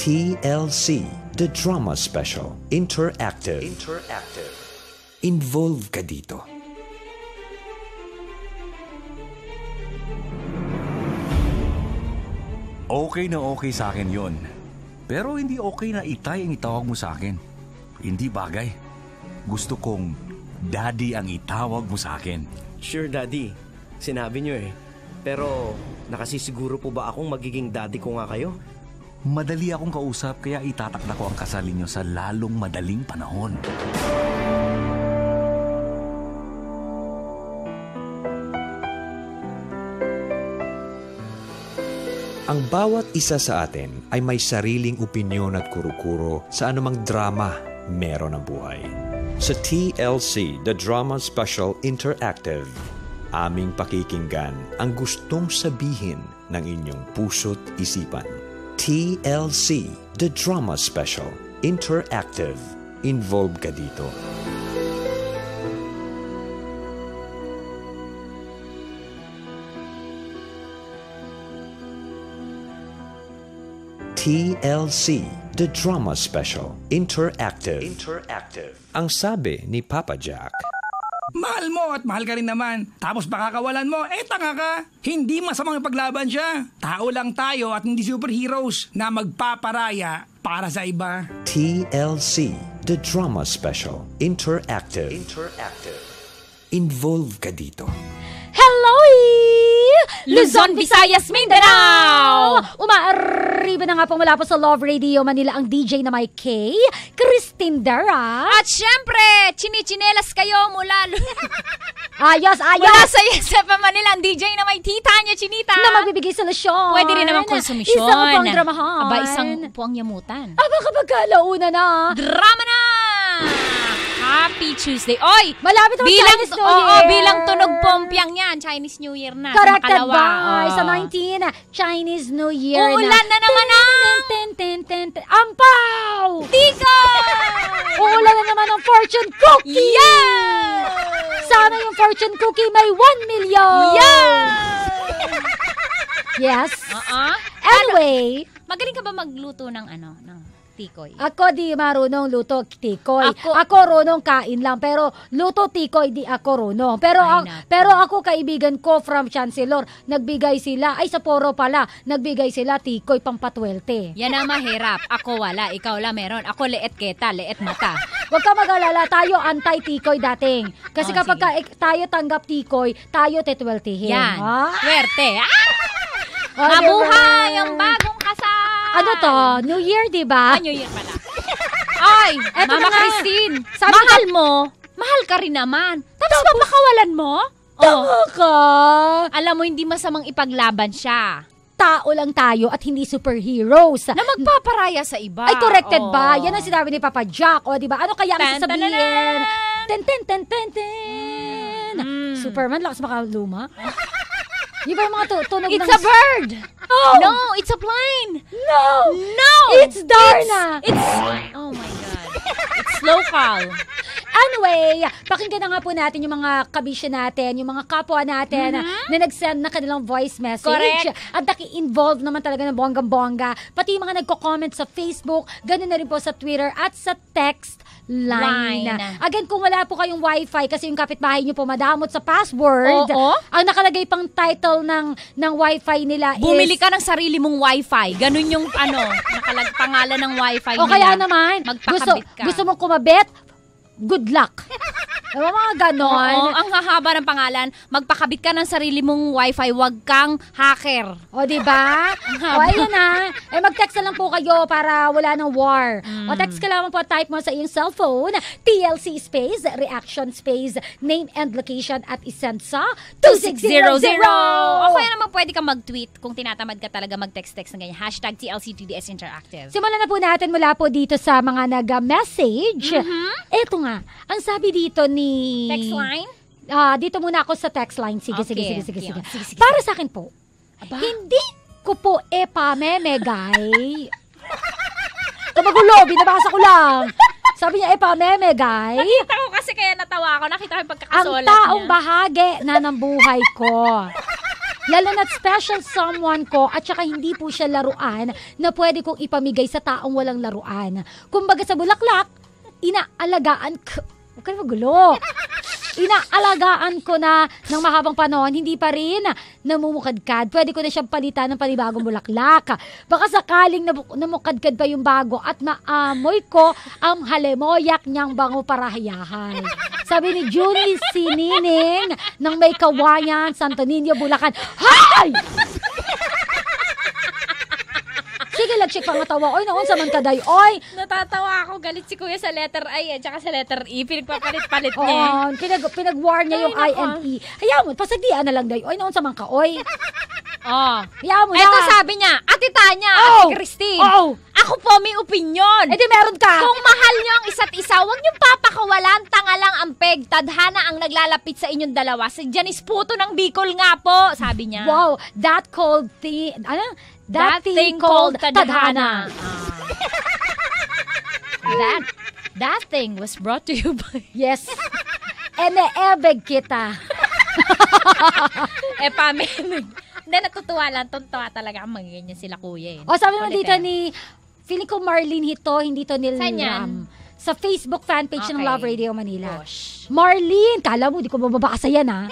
TLC, The Drama Special, Interactive. Involve ka dito. Okay na okay sa akin yun. Pero hindi okay na itay ang itawag mo sa akin. Hindi bagay. Gusto kong daddy ang itawag mo sa akin. Sure, Daddy. Sinabi niyo eh. Pero nakasisiguro po ba akong magiging daddy ko nga kayo? Madali akong kausap kaya itatakda ko ang kasal ninyo sa lalong madaling panahon. Ang bawat isa sa atin ay may sariling opinyon at kuro-kuro sa anumang drama meron ang buhay. Sa TLC, The Drama Special Interactive, aming pakikinggan ang gustong sabihin ng inyong puso't isipan. TLC, The Drama Special Interactive. Involve ka dito. TLC, The Drama Special Interactive. Ang sabi ni Papa Jack, Mahal mo at mahal ka rin naman. Tapos pakakawalan mo, tanga ka. Hindi masamang ipaglaban siya. Tao lang tayo at hindi superheroes na magpaparaya para sa iba. TLC, The Drama Special Interactive. Involve ka dito. Hello! Luzon, Visayas, Mindanao! Umaarriba na nga po mula po sa Love Radio Manila ang DJ na may K, Christine Dara. At syempre, chinichinelas kayo mula... Ayos! Mula sa YesFM Manila ang DJ na may Tita niya, Chinita. Na magbibigay solusyon. Pwede rin naman konsumisyon. Isang upang dramahan. Aba, isang upuang yamutan. Aba, kapag kalauna na. Drama na! Happy Tuesday. Oy! Malapit ang Chinese New Year. Oo, bilang tunog pompiang yan. Chinese New Year na. Corrected sa by sa 19, Chinese New Year na. Uulan na naman Ampaw! Tika! Uulan na naman ang fortune cookie! Yeah! Sana yung fortune cookie may 1 million! Yeah! Yes? Anyway, magaling ka ba magluto ng ng tikoy? Ako di marunong luto tikoy. Ako runong kain lang, pero luto tikoy di ako runong. Pero ako kaibigan ko from Chancellor, nagbigay sila, ay sa Poro pala, nagbigay sila tikoy pampatwelte. Yan ang mahirap. Ako wala, ikaw la meron. Ako leet keta, leet mata. Huwag ka mag-alala, tayo anti-tikoy dating. Kasi kapag tayo tanggap tikoy, tayo tetweltihin. Yan, swerte. Mabuhay ang bagong kasal! Ano to? New Year, di ba? New Year pala. Ay, Mama Christine, mahal ka rin naman. Tapos papakawalan mo? Tama ka! Alam mo, hindi masamang ipaglaban siya. Tao lang tayo at hindi superheroes. Na magpaparaya sa iba. Ay, corrected ba? Yan ang sinabi ni Papa Jack. O, di ba? Ano kaya ang sasabihin? Superman, lakas makaluma. Di ba yung mga tunog It's a bird! Oh. No, it's a plane! No! It's Darna! Oh my God. It's local. Anyway, pakinggan na nga po natin yung mga kabisya natin, yung mga kapwa natin na nag-send na kanilang voice message. Correct. At naki-involve naman talaga ng bonggang-bongga. Pati yung mga nagko-comment sa Facebook, ganun na rin po sa Twitter at sa text line. Again, kung wala po kayong wifi kasi yung kapitbahay nyo po madamot sa password, ang nakalagay pang title ng wifi nila Bumili ka ng sarili mong wifi. Ganun yung pangalan ng wifi nila. O kaya naman, magpakabit ka. gusto mo kumabit, good luck. Diba mga ganon? Oo, ang hahaba ng pangalan, magpakabit ka ng sarili mong wifi, wag kang hacker. O, diba? O, ayun na. Mag-text na lang po kayo para wala ng war. O, text ka lang po, type mo sa iyong cellphone, TLC space, reaction space, name and location at isend sa 2600. O kaya naman pwede ka mag-tweet kung tinatamad ka talaga mag-text-text ng ganyan. Hashtag TLCTDS Interactive. Simulan na po natin mula po dito sa mga nag-message. Eto nga, ang sabi dito ni... Text line? Dito muna ako sa text line. Sige. Sige. Para sa akin po, hindi ko po epamemegay. Kabagulo, binabasa ko lang. Sabi niya, epamemegay. Nakita ko kasi kaya natawa ako. Nakita ko yung pagkakasulat niya. Ang taong bahagi na ng buhay ko. Lalo na't special someone ko at saka hindi po siya laruan na pwede kong ipamigay sa taong walang laruan. Kumbaga sa bulaklak, inaalagaan ko. Huwag ka na magulo. Inaalagaan ko na ng mahabang panahon, hindi pa rin namumukadkad. Pwede ko na siyang palitan ng panibagong bulaklak. Baka sakaling namukadkad pa yung bago at maamoy ko ang halemoyak niyang bango para hayahay. Sabi ni Junie Sinining ng May Kawayan, Santo Niño, Bulacan. Hay! Sige, lagsyik pangatawa. Oy, naon sa man kaday, oy. Natatawa ako. Galit si Kuya sa letter I at saka sa letter E. Pinagpapalit-palit niya. Oo, pinag-war niya yung I and E. Hayaan mo, pasagdian na lang day. Oy, naon sa man ka, oy. Oh. Hayaan mo na. Eto sabi niya, Ate Tanya, Oh. Ate Christine. Oh. Ako po may opinion. Eh di meron ka. Kung mahal niyo ang isa't isa, huwag niyong papakawalan, tanga lang ang peg. Tadhana ang naglalapit sa inyong dalawa. Si Janice Puto ng Bicol nga po, sabi niya. Wow, that called thing, That thing called tadhana. That thing was brought to you by... Yes. Eneebeg kita. Pamemig. Hindi, natutuwa lang. Tuntua talaga ang magiging sila kuya eh. O, sabi naman Kulit dito eh. ni, feeling ko Marlene Hito, hindi to Saan yan? Sa Facebook fanpage ng Okay. Love Radio Manila. Gosh. Marlene, kala mo, di ko mababasa yan, ha?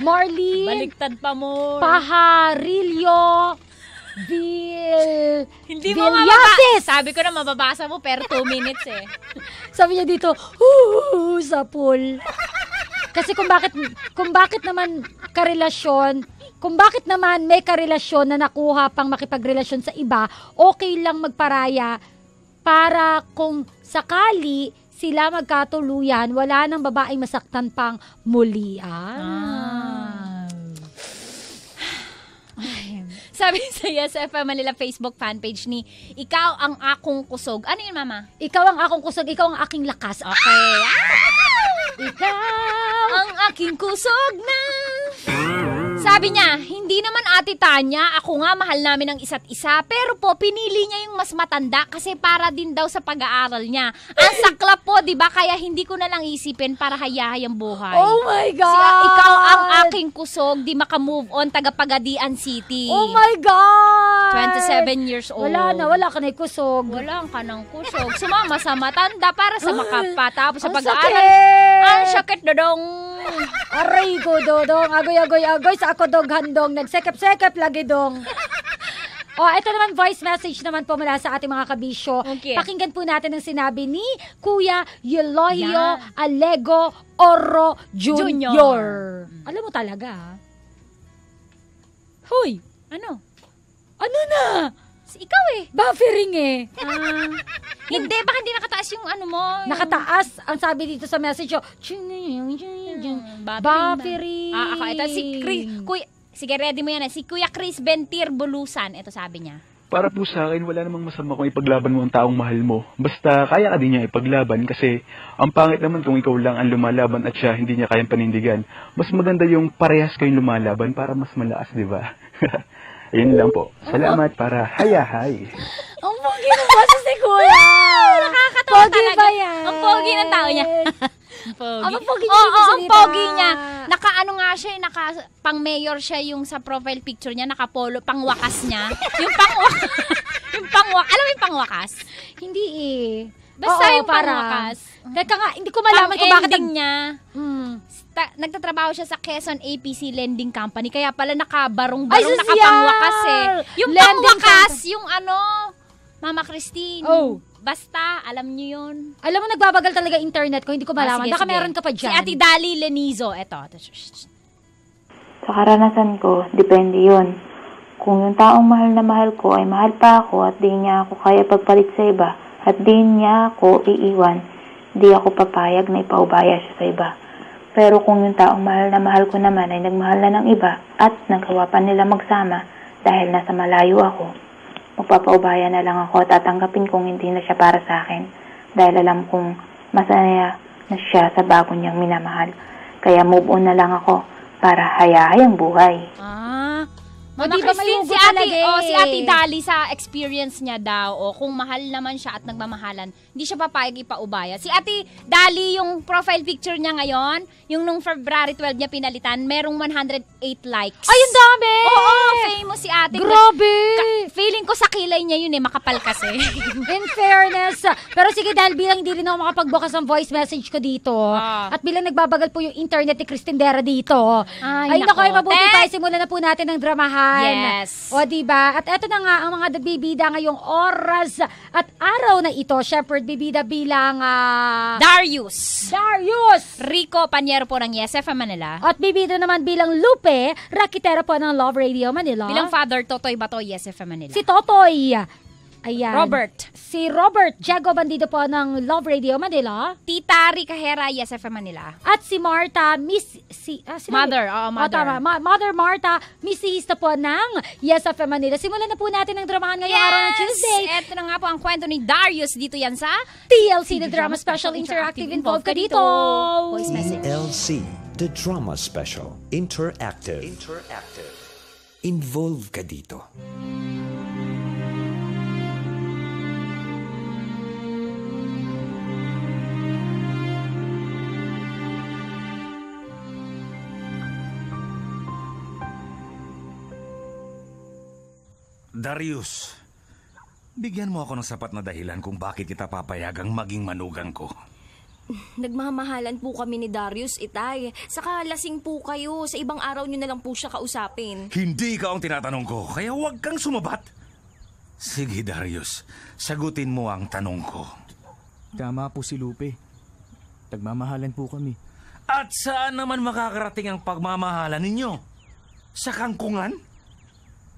Marlene Baliktad pa mo. Pajarillo Hindi mo Villasis. Sabi ko na mababasa mo pero 2 minutes eh. Sabi niya dito, sa pool. Kasi kung bakit naman may karelasyon na nakuha pang makipagrelasyon sa iba, okay lang magparaya para kung sakali sila magkatuluyan, wala nang babaeng masaktan pang muli. Sabi sa Yes FM Manila Facebook fanpage ni Ikaw ang akong kusog. Ano yun, Mama? Ikaw ang akong kusog, ikaw ang aking lakas. Okay. Ikaw Ang aking kusog na. Sabi niya, hindi naman Ate Tanya, ako nga mahal namin ang isa't isa, pero po pinili niya yung mas matanda kasi para din daw sa pag-aaral niya. Ang saklap po, di ba? Kaya hindi ko na lang isipin para hayahay ang buhay. Oh my God! Ikaw ang aking kusog, di makamove on, taga Pagadian City. Oh my God! 27 years old. Wala ka na kusog. Wala ka ng kusog. Sumama sa matanda para sa makapatapos sa Ang pag-aaral. sakit! Ang sakit, dodong. Aray ko, dodong. Agoy sa ako dog handong. Nagsekep-sekep lagi dong. Ito naman voice message naman po mula sa ating mga kabisyo. Okay. Pakinggan po natin ang sinabi ni Kuya Elohio Alego Oro Jr. Alam mo talaga, ha? Hoy! Ano? Ano na? Ikaw eh. Buffering eh. Hindi, baka hindi nakataas yung ano mo. Yung... Nakataas ang sabi dito sa message. Buffering. Ako. Ito si Chris. Sige, ready mo yan. Si Kuya Chris Bentir Bulusan. Ito sabi niya. Para po sa akin, wala namang masama kung ipaglaban mo ang taong mahal mo. Basta kaya ka din niya ipaglaban kasi ang pangit naman kung ikaw lang ang lumalaban at siya hindi niya kayang panindigan. Mas maganda yung parehas kayong lumalaban para mas malakas, di ba? Ayun lang po. Salamat para hayahay. Ang pogi ng boses ni Kuya. Nakakatawa Pogi talaga. ba yan? Ang pogi ng tao niya. Pogi. Ang pogi niya Oo, dito ang salita. pogi niya. Naka-ano nga siya, pang-mayor siya yung sa profile picture niya, naka-polo, pang-wakas niya. Yung pang-wakas. Alam mo yung pang-wakas? Hindi eh. Basta Oo, yung pang-wakas. Teka nga, hindi ko malaman kung bakit Pang-ending niya. Nagtatrabaho siya sa Quezon APC Lending Company, kaya pala nakabarong-barong, Ay, nakapangwakas eh. Yung Lending pangwakas, yung ano, Mama Christine. Oh. Basta, alam niyo yun. Alam mo, nagbabagal talaga internet ko, hindi ko malaman. Sige, Baka sige. meron ka pa dyan. Si Ate Dali Lenizo, eto. Sa karanasan ko, depende yun. Kung yung taong mahal na mahal ko ay mahal pa ako at di niya ako kaya pagpalit sa iba at di niya ako iiwan, di ako papayag na ipaubaya siya sa iba. Pero kung yung taong mahal na mahal ko naman ay nagmahal na ng iba at nagawa pa nila magsama dahil nasa malayo ako, magpapaubaya na lang ako at tatanggapin kong hindi na siya para sa akin dahil alam kong masaya na siya sa bago niyang minamahal. Kaya move on na lang ako para hayahay ang buhay. O, Mama di ba may Christine, ugo talaga si Ate eh. Dali sa experience niya daw, kung mahal naman siya at nagmamahalan, hindi siya papayag ipaubaya. Si Ate Dali, yung profile picture niya ngayon, yung nung February 12 niya pinalitan, merong 108 likes. Ay, ang dami! Oo, famous si Ate. Grabe! Feeling ko sa kilay niya yun makapal kasi. In fairness. Pero sige, dahil bilang hindi rin ako makapagbukas ng voice message ko dito, at bilang nagbabagal po yung internet ni Cristindera dito, ay nako. naku, mabuti tayo, simulan na po natin ng dramahan. Yes. O, diba? At eto na nga, ang mga bibida ngayong oras at araw na ito, Shepherd bibida bilang Darius Rico Panyero po ng Yes FM Manila. at bibida naman bilang Lupe Rakitera po ng Love Radio Manila. Bilang Father Totoy Bato, Yes FM Manila. si Totoy. Ayan. Robert. Si Robert Diego Bandido po ng Love Radio Manila. Tita Ricahera, Yes FM Manila. At si Marta, Mother, Mother. Mother Marta, Missista po ng Yes FM Manila. Simulan na po natin ang dramahan ngayong araw ng Tuesday. Ito na nga po ang kwento ni Darius dito yan sa TLC, the Drama Special Interactive. Involved ka dito. Voice message. TLC, the Drama Special Interactive. Involve ka dito. Darius, bigyan mo ako ng sapat na dahilan kung bakit kita papayagang maging manugang ko. Nagmamahalan po kami ni Darius, Itay. Saka lasing po kayo. Sa ibang araw nyo na lang po siya kausapin. Hindi ikaw ang tinatanong ko, kaya huwag kang sumabat. Sige, Darius, sagutin mo ang tanong ko. Tama po si Lupe. Nagmamahalan po kami. At saan naman makakarating ang pagmamahalan ninyo? Sa kangkungan?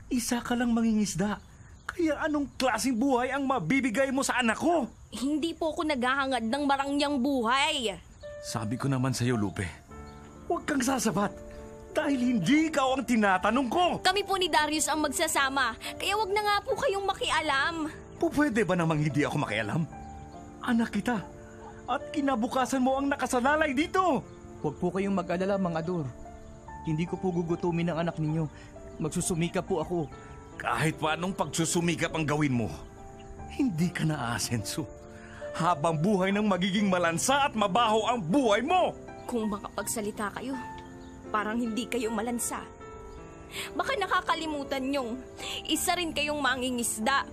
Isa ka lang mangingisda. Kaya anong klaseng buhay ang mabibigay mo sa anak ko? Hindi po ako naghahangad ng marangyang buhay. Sabi ko naman sa'yo, Lupe, huwag kang sasabat. Dahil hindi ikaw ang tinatanong ko. Kami po ni Darius ang magsasama. Kaya wag na nga po kayong makialam. Pwede ba namang hindi ako makialam? Anak kita. At kinabukasan mo ang nakasalalay dito. Huwag po kayong mag-alala, mga Dor. Hindi ko po gugutumin ang anak ninyo. Magsusumikap po ako. Kahit pa anong pagsusumikap ang gawin mo, hindi ka na-aasenso. Habang buhay nang magiging malansa at mabaho ang buhay mo. Kung makapagsalita kayo, parang hindi kayo malansa. Baka nakakalimutan nyong, isa rin kayong mangingisda.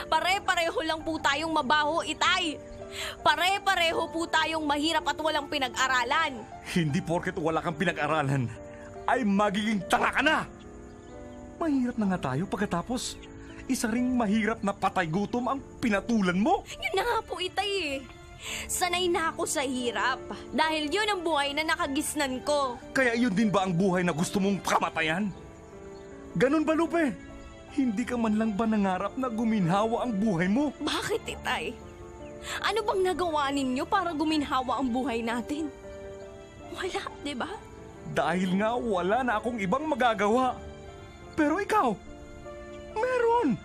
Pare-pareho lang po tayong mabaho, Itay. Pare-pareho po tayong mahirap at walang pinag-aralan. Hindi porket wala kang pinag-aralan, ay magiging tanga ka na. Mahirap na nga tayo pagkatapos isa ring mahirap na patay gutom ang pinatulan mo. Yun na nga po, Itay. Sanay na ako sa hirap. Dahil yun ang buhay na nakagisnan ko. Kaya yun din ba ang buhay na gusto mong kamatayan? Ganun ba, Lupe? Hindi ka man lang ba nangarap na guminhawa ang buhay mo? Bakit, Itay? Ano bang nagawa ninyo para guminhawa ang buhay natin? Wala, di ba? Dahil nga wala na akong ibang magagawa. Pero ikaw, meron.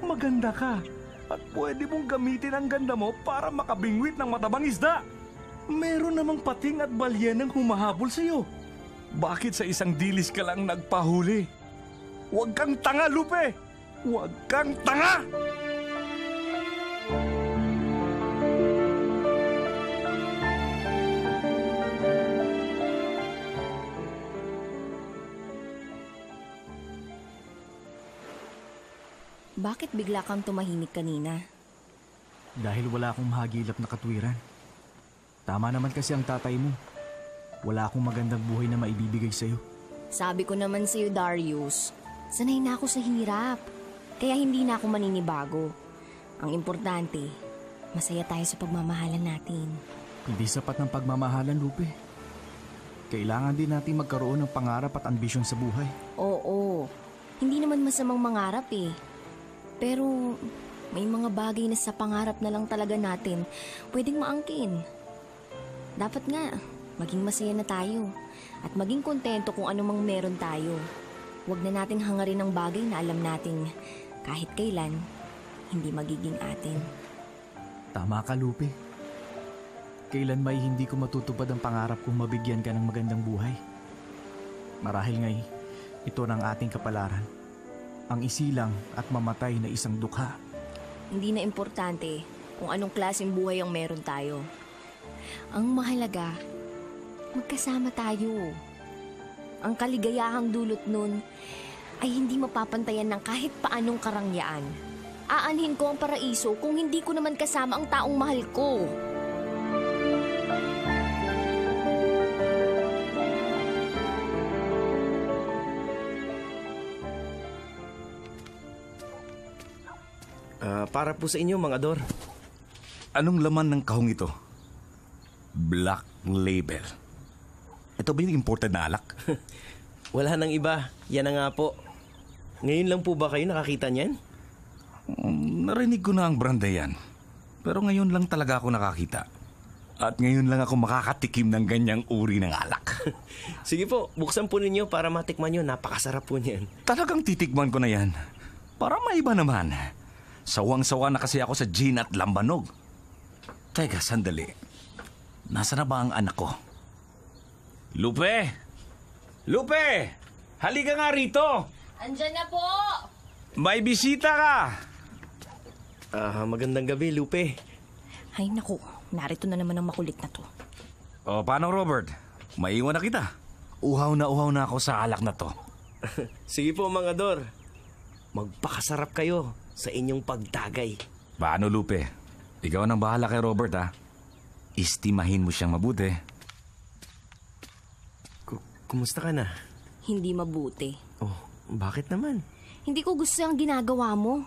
Maganda ka at pwede mong gamitin ang ganda mo para makabingwit ng matabang isda. Meron namang pating at balyenang humahabol sa iyo. Bakit sa isang dilis ka lang nagpahuli? Huwag kang tanga, Lupe! Huwag kang tanga! Bakit bigla kang tumahimik kanina? Dahil wala akong mahagilap na katwiran. Tama naman kasi ang tatay mo. Wala akong magandang buhay na maibibigay sa'yo. Sabi ko naman sa'yo, Darius, sanay na ako sa hirap. Kaya hindi na ako maninibago. Ang importante, masaya tayo sa pagmamahalan natin. Hindi sapat ng pagmamahalan, Lupe. Kailangan din natin magkaroon ng pangarap at ambisyon sa buhay. Oo, hindi naman masamang mangarap eh. Pero may mga bagay na sa pangarap na lang talaga natin pwedeng maangkin. Dapat nga, maging masaya na tayo at maging kontento kung anumang meron tayo. Huwag na nating hangarin ang bagay na alam nating kahit kailan, hindi magiging atin. Tama ka, Lupe. Kailan may hindi ko matutupad ang pangarap kong mabigyan ka ng magandang buhay. Marahil nga'y Ito ng ating kapalaran. Ang isilang at mamatay na isang dukha. Hindi na importante kung anong klaseng buhay ang meron tayo. Ang mahalaga, magkasama tayo. Ang kaligayahang dulot nun ay hindi mapapantayan ng kahit paanong karangyaan. Aanhin ko ang paraiso kung hindi ko naman kasama ang taong mahal ko. Para po sa inyo, mga Dor. Anong laman ng kahong ito? Black Label. Ito ba yung imported na alak? Wala nang iba. Yan na nga po. Ngayon lang po ba kayo nakakita niyan? Narinig ko na ang brand na yan. Pero ngayon lang talaga ako nakakita. At ngayon lang ako makakatikim ng ganyang uri ng alak. Sige po, buksan po ninyo para matikman nyo. Napakasarap po niyan. Talagang titikman ko na yan. Para maiba naman. Sawang-sawa na kasi ako sa gin at lambanog. Teka, sandali. Nasaan na ba ang anak ko? Lupe! Lupe! Halika nga rito! Andyan na po! May bisita ka! Magandang gabi, Lupe. Ay naku, narito na naman ang makulit na to. O, paano Robert? Maiwan na kita. Uhaw na ako sa alak na to. Sige po, mga Dor. Magpakasarap kayo sa inyong pagdagay. Paano, Lupe? Ikaw nang bahala kay Robert, ha? Istimahin mo siyang mabuti. Kumusta ka na? Hindi mabuti. Oh, bakit naman? Hindi ko gusto ang ginagawa mo.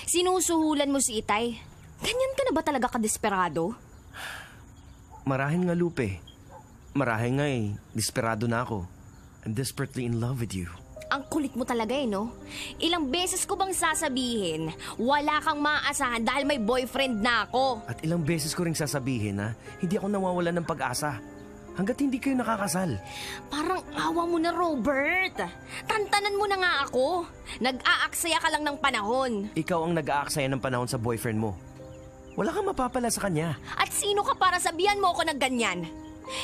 Sinusuhulan mo si Itay. Ganyan ka na ba talaga kadesperado? Marahil nga, Lupe. Marahil nga desperado na ako. I'm desperately in love with you. Ang kulit mo talaga no? Ilang beses ko bang sasabihin, wala kang maaasahan dahil may boyfriend na ako. At ilang beses ko ring sasabihin na hindi ako nawawalan ng pag-asa. Hanggat hindi kayo nakakasal. Parang awa mo na, Robert. Tantanan mo na nga ako. Nag-aaksaya ka lang ng panahon. Ikaw ang nag-aaksaya ng panahon sa boyfriend mo. Wala kang mapapala sa kanya. At sino ka para sabihan mo ako ng ganyan?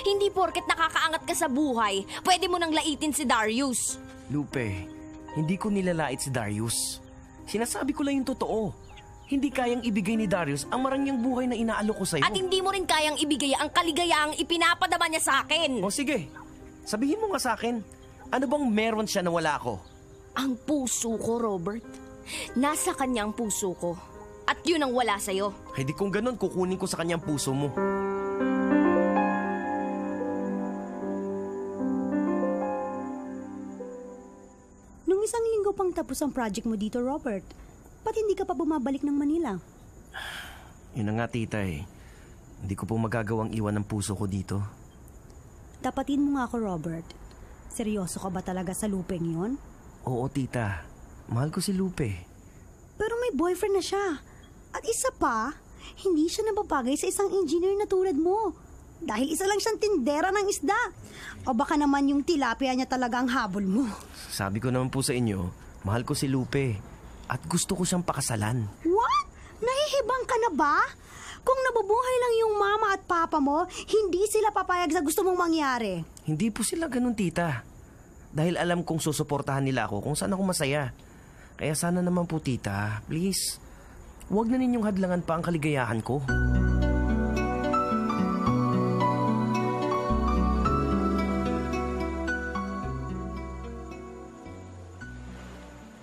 Hindi porket nakakaangat ka sa buhay, pwede mo nang laitin si Darius. Lupe, hindi ko nilalait si Darius. Sinasabi ko lang yung totoo. Hindi kayang ibigay ni Darius ang marangyang buhay na inaalok ko sa'yo. At hindi mo rin kayang ibigay ang kaligayahang ipinapadama niya sa akin. O sige, sabihin mo nga sa akin, ano bang meron siya na wala ako? Ang puso ko, Robert. Nasa kanya ang puso ko. At yun ang wala sa'yo. Ay di kung ganun, kukunin ko sa kanya ang puso mo. Nung isang linggo pang tapos ang project mo dito, Robert, ba't hindi ka pa bumabalik ng Manila? Yun na nga, tita Hindi ko po magagawang iwan ang puso ko dito. Tapatin mo nga ako, Robert. Seryoso ka ba talaga sa Lupeng yon? Oo, tita. Mahal ko si Lupe. Pero may boyfriend na siya. At isa pa, hindi siya nababagay sa isang engineer na tulad mo. Dahil isa lang siyang tindera ng isda. O baka naman yung tilapia niya talaga ang habol mo. Sabi ko naman po sa inyo, mahal ko si Lupe. At gusto ko siyang pakasalan. What? Nahihibang ka na ba? Kung nabubuhay lang yung mama at papa mo, hindi sila papayag sa gusto mong mangyari. Hindi po sila ganun, tita. Dahil alam kong susuportahan nila ako kung saan ako masaya. Kaya sana naman po, tita, please, huwag na ninyong hadlangan pa ang kaligayahan ko.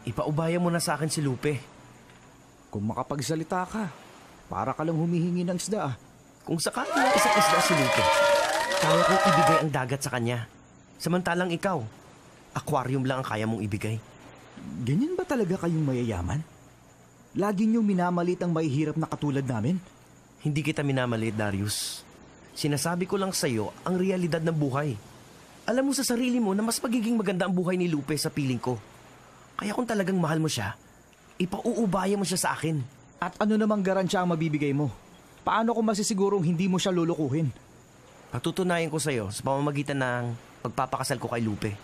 Ipaubaya mo na sa akin si Lupe. Kung makapagsalita ka, para ka lang humihingi ng isda. Kung sakali ng isang isda si Lupe, kaya kong ibigay ang dagat sa kanya. Samantalang ikaw, aquarium lang ang kaya mong ibigay. Ganyan ba talaga kayong mayayaman? Lagi niyong minamalit ang mahihirap na katulad namin? Hindi kita minamalit, Darius. Sinasabi ko lang sa'yo ang realidad ng buhay. Alam mo sa sarili mo na mas magiging maganda ang buhay ni Lupe sa piling ko. Kaya kung talagang mahal mo siya, ipauubaya mo siya sa akin. At ano namang garansya ang mabibigay mo? Paano kung masisigurong hindi mo siya lulukuhin? Patutunayan ko sa'yo sa pamamagitan ng pagpapakasal ko kay Lupe.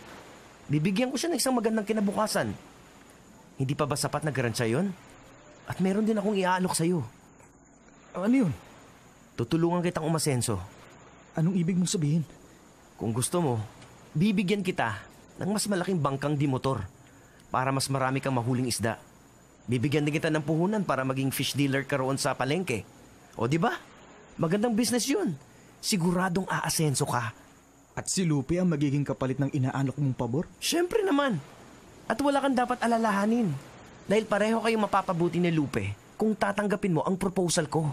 Bibigyan ko siya ng isang magandang kinabukasan. Hindi pa ba sapat na garansya yon? At meron din akong iaalok sa'yo. Ano yun? Tutulungan kitang umasenso. Anong ibig mong sabihin? Kung gusto mo, bibigyan kita ng mas malaking bangkang dimotor para mas marami kang mahuling isda. Bibigyan din kita ng puhunan para maging fish dealer ka roon sa palengke. O di ba? Magandang business yun. Siguradong aasenso ka. At si Lupe ang magiging kapalit ng inaalok mong pabor? Siyempre naman. At wala kang dapat alalahanin. Dahil pareho kayong mapapabuti ni Lupe kung tatanggapin mo ang proposal ko.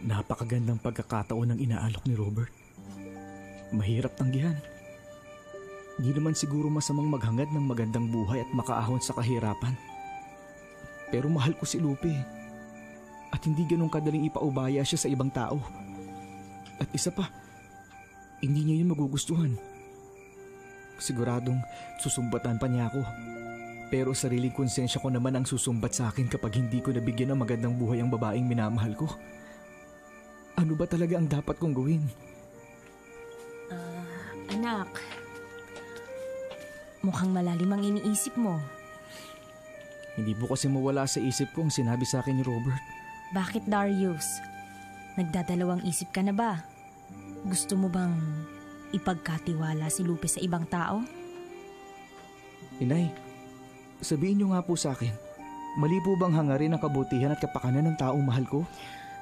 Napakagandang pagkakataon ng inaalok ni Robert. Mahirap tanggihan. Di naman siguro masamang maghangad ng magandang buhay at makaahon sa kahirapan. Pero mahal ko si Lupe. At hindi ganun kadaling ipaubaya siya sa ibang tao. At isa pa, hindi niya yun magugustuhan. Siguradong susumbatan pa niya ako. Pero sariling konsensya ko naman ang susumbat sa akin kapag hindi ko nabigyan ng magandang buhay ang babaeng minamahal ko. Ano ba talaga ang dapat kong gawin? Anak, mukhang malalim ang iniisip mo. Hindi po kasi mawala sa isip ko ang sinabi sa akin ni Robert. Bakit, Darius? Nagdadalawang isip ka na ba? Gusto mo bang ipagkatiwala si Lupe sa ibang tao? Inay, sabihin niyo nga po sa akin, mali po bang hangarin ang kabutihan at kapakanan ng taong mahal ko?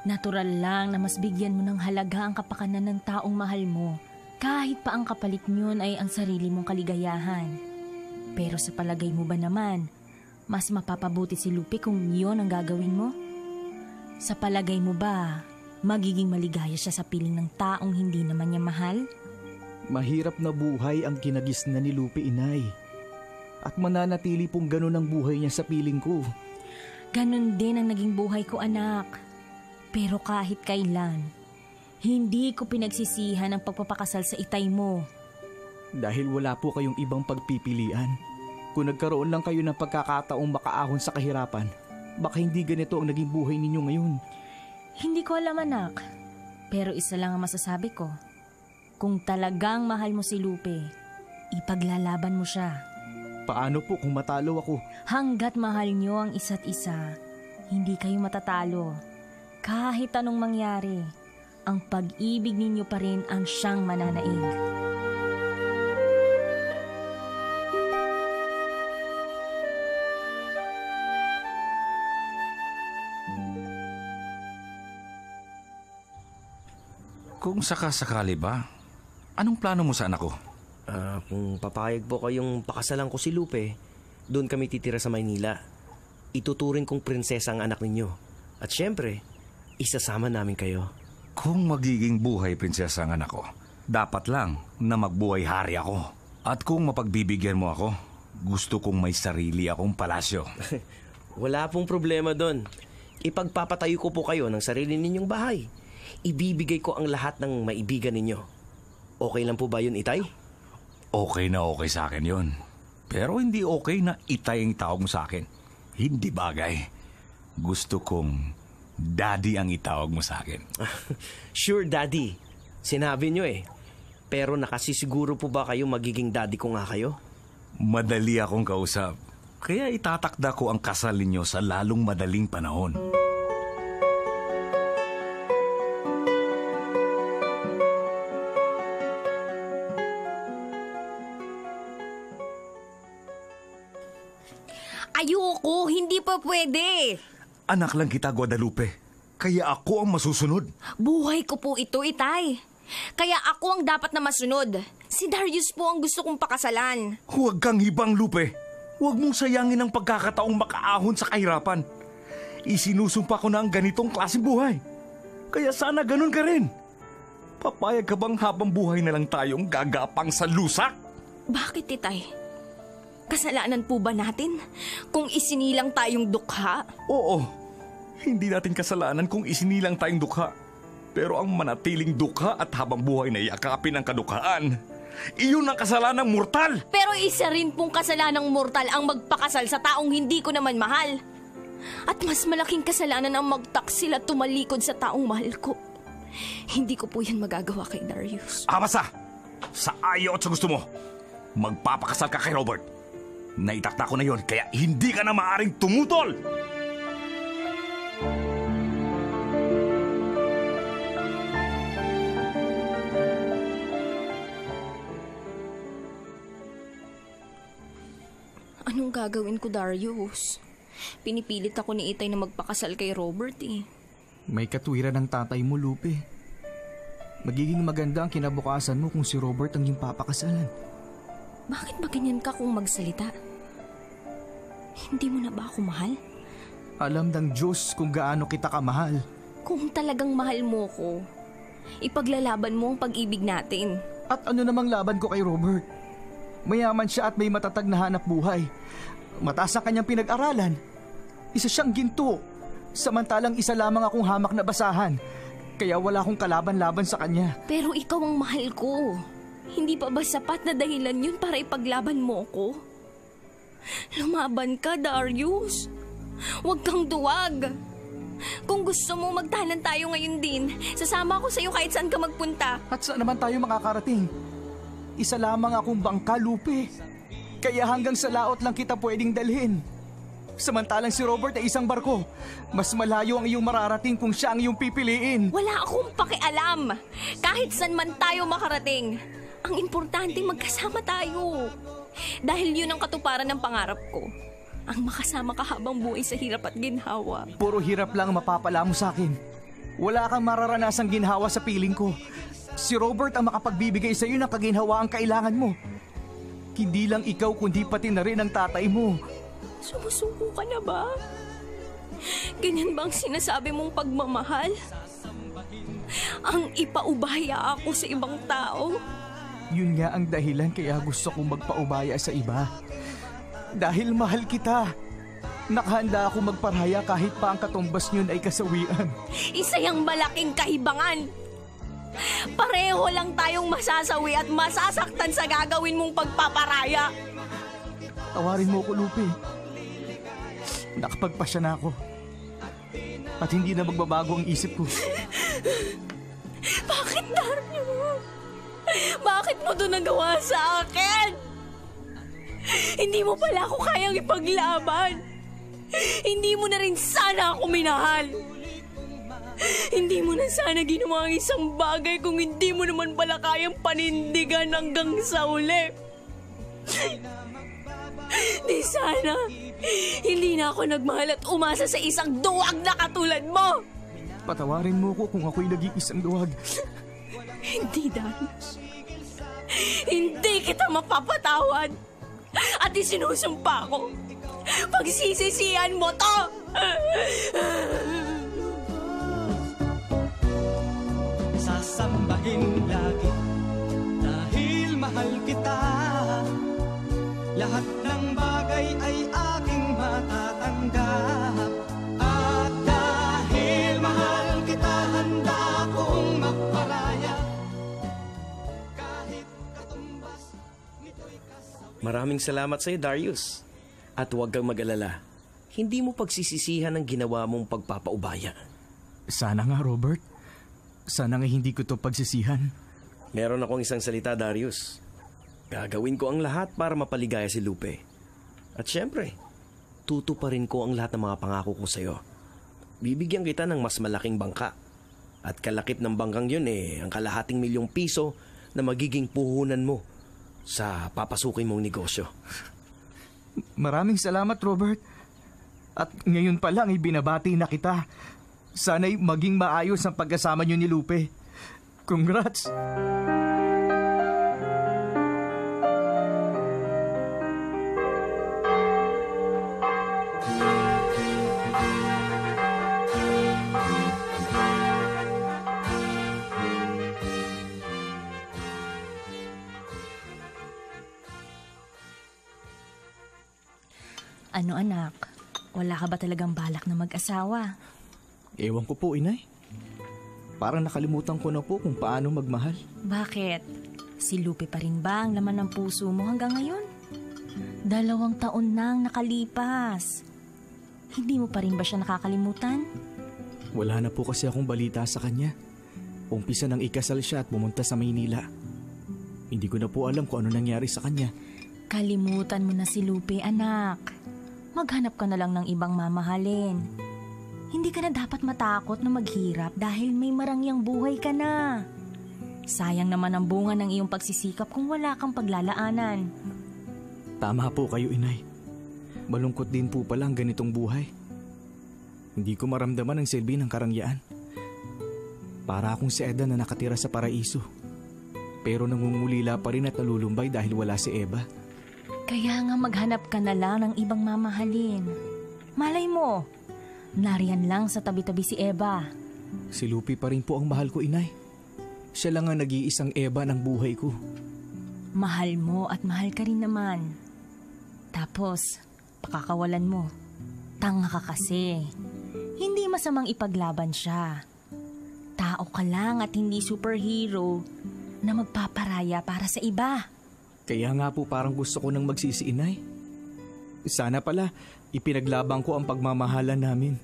Natural lang na mas bigyan mo ng halaga ang kapakanan ng taong mahal mo, kahit pa ang kapalit niyon ay ang sarili mong kaligayahan. Pero sa palagay mo ba naman, mas mapapabuti si Lupe kung iyon ang gagawin mo? Sa palagay mo ba, magiging maligaya siya sa piling ng taong hindi naman niya mahal? Mahirap na buhay ang kinagisnan ni Lupe, Inay. At mananatili pong ganun ang buhay niya sa piling ko. Ganun din ang naging buhay ko, anak. Pero kahit kailan, hindi ko pinagsisihan ang pagpapakasal sa itay mo. Dahil wala po kayong ibang pagpipilian. Kung nagkaroon lang kayo ng pagkakataong makaahon sa kahirapan, baka hindi ganito ang naging buhay ninyo ngayon. Hindi ko alam, anak. Pero isa lang ang masasabi ko. Kung talagang mahal mo si Lupe, ipaglalaban mo siya. Paano po kung matalo ako? Hanggat mahal niyo ang isa't isa, hindi kayo matatalo. Kahit anong mangyari, ang pag-ibig ninyo pa rin ang siyang mananaig. Kung sakasakali ba, anong plano mo sa anak ko? Kung papayag po kayong pakasalan ko si Lupe, doon kami titira sa Maynila. Ituturing kong prinsesa ang anak ninyo. At syempre, isasama namin kayo. Kung magiging buhay prinsesa ang anak ko, dapat lang na magbuhay hari ako. At kung mapagbibigyan mo ako, gusto kong may sarili akong palasyo. Wala pong problema doon. Ipagpapatayo ko po kayo ng sarili ninyong bahay. Ibibigay ko ang lahat ng maibigan ninyo. Okay lang po ba yun, Itay? Okay na okay sa akin yun. Pero hindi okay na Itay ang tawag mo sa akin. Hindi bagay. Gusto kong Daddy ang itawag mo sa akin. Sure, Daddy. Sinabi nyo eh. Pero nakasisiguro po ba kayo magiging daddy ko nga kayo? Madali akong kausap. Kaya itatakda ko ang kasal ninyo sa lalong madaling panahon. Ayoko, hindi pa pwede. Anak lang kita, Guadalupe. Kaya ako ang masusunod. Buhay ko po ito, Itay. Kaya ako ang dapat na masunod. Si Darius po ang gusto kong pakasalan. Huwag kang hibang, Lupe. Huwag mong sayangin ang pagkakataong makaahon sa kahirapan. Isinusumpa ko na ang ganitong klaseng buhay. Kaya sana ganun ka rin. Papayag ka bang habang buhay na lang tayong gagapang sa lusak? Bakit, Itay? Kasalanan po ba natin kung isinilang tayong dukha? Oo. Hindi natin kasalanan kung isinilang tayong dukha. Pero ang manatiling dukha at habang buhay na yakapin ang kadukhaan, iyon ang kasalanang mortal. Pero isa rin pong kasalanang mortal ang magpakasal sa taong hindi ko naman mahal. At mas malaking kasalanan ang magtaksil at tumalikod sa taong mahal ko. Hindi ko po yan magagawa kay Darius. Basta! Sa ayaw at sa gusto mo, magpapakasal ka kay Robert. Naitakda ko na yon, kaya hindi ka na maaring tumutol! Anong gagawin ko, Darius? Pinipilit ako ni Itay na magpakasal kay Robert eh. May katwiran ng tatay mo, Lupe. Magiging maganda ang kinabukasan mo kung si Robert ang iyong papakasalan. Bakit ba ganyan ka kung magsalita? Hindi mo na ba ako mahal? Alam ng Diyos kung gaano kita kamahal. Kung talagang mahal mo ko, ipaglalaban mo ang pag-ibig natin. At ano namang laban ko kay Robert? Mayaman siya at may matatag na hanap buhay. Mataas ang kanyang pinag-aralan. Isa siyang ginto. Samantalang isa lamang akong hamak na basahan. Kaya wala akong kalaban-laban sa kanya. Pero ikaw ang mahal ko. Hindi pa ba sapat na dahilan yun para ipaglaban mo ko? Lumaban ka, Darius. Huwag kang duwag. Kung gusto mo, magtanan tayo ngayon din. Sasama ako sa'yo kahit saan ka magpunta. At saan naman tayo makakarating? Isa lamang akong bangka, Lupe. Kaya hanggang sa laot lang kita pwedeng dalhin. Samantalang si Robert ay isang barko. Mas malayo ang iyong mararating kung siya ang iyong pipiliin. Wala akong pakialam. Kahit saan man tayo makarating. Ang importante magkasama tayo. Dahil yun ang katuparan ng pangarap ko. Ang makasama ka habang buhay sa hirap at ginhawa. Puro hirap lang mapapala mo sa akin. Wala kang mararanasang ginhawa sa piling ko. Si Robert ang makapagbibigay sa iyo ng kaginhawa ang kailangan mo. Hindi lang ikaw kundi pati na rin ang tatay mo. Sumusuko ka na ba? Ganyan ba ang sinasabi mong pagmamahal? Ang ipaubaya ako sa ibang tao? Yun nga ang dahilan kaya gusto kong magpaubaya sa iba. Dahil mahal kita. Nakahanda ako magparaya kahit pa ang katumbas niyon ay kasawian. Isa yung malaking kahibangan. Pareho lang tayong masasawi at masasaktan sa gagawin mong pagpaparaya. Tawarin mo ko, Lupe. Nakapagpasya na ako. At hindi na magbabago ang isip ko. Bakit, Dario? Bakit mo ito nagawa sa akin? Hindi mo pala ako kayang ipaglaban. Hindi mo na rin sana ako minahal. Hindi mo na sana ginawa ang isang bagay kung hindi mo naman pala kayang panindigan hanggang sa uli. Di sana, hindi na ako nagmahal at umasa sa isang duwag na katulad mo. Patawarin mo ko kung ako'y nag-iisang duwag. Hindi, Darius. Hindi kita mapapatawad. At isinusumpa ko. Pagsisisihan mo to! Sasambahin lagi dahil mahal kita. Lahat ng bagay ay aking matatanggap. At dahil mahal kita, handa akong magparaya. Kahit katumbas nito'y kasawi. Maraming salamat sa iyo, Darius. At huwag kang mag-alala. Hindi mo pagsisisihan ang ginawa mong pagpapaubaya. Sana nga, Robert. Sana nga hindi ko to pagsisihan. Meron akong isang salita, Darius. Gagawin ko ang lahat para mapaligaya si Lupe. At syempre, tutuparin ko ang lahat ng mga pangako ko sa iyo. Bibigyan kita ng mas malaking bangka. At kalakip ng bangkang yun ang kalahating ₱1,000,000 na magiging puhunan mo sa papasukin mong negosyo. Maraming salamat, Robert. At ngayon pa lang binabati na kita. Sana'y maging maayos ang pagkasama niyo ni Lupe. Congrats! Ano anak, wala ka ba talagang balak na mag-asawa? Ewan ko po, inay. Parang nakalimutan ko na po kung paano magmahal. Bakit? Si Lupe pa rin ba ang laman ng puso mo hanggang ngayon? 2 taon nang nakalipas. Hindi mo pa rin ba siya nakakalimutan? Wala na po kasi akong balita sa kanya. Umpisa nang ikasal siya at pumunta sa Maynila. Hindi ko na po alam kung ano nangyari sa kanya. Kalimutan mo na si Lupe, anak. Maghanap ka na lang ng ibang mamahalin. Hindi ka na dapat matakot na maghirap dahil may marangyang buhay ka na. Sayang naman ang bunga ng iyong pagsisikap kung wala kang paglalaanan. Tama po kayo, inay. Malungkot din po pala ang ganitong buhay. Hindi ko maramdaman ang silbi ng karangyaan. Para akong si Eda na nakatira sa paraiso. Pero nangungulila pa rin at nalulumbay dahil wala si Eva. Kaya nga maghanap ka na lang ng ibang mamahalin. Malay mo, nariyan lang sa tabi-tabi si Eva. Si Lupe pa rin po ang mahal ko, Inay. Siya lang ang nag-iisang Eva ng buhay ko. Mahal mo at mahal ka rin naman. Tapos, pakakawalan mo. Tanga ka kasi. Hindi masamang ipaglaban siya. Tao ka lang at hindi superhero na magpaparaya para sa iba. Kaya nga po parang gusto ko nang magsisi, Inay. Sana pala, ipinaglaban ko ang pagmamahalan namin.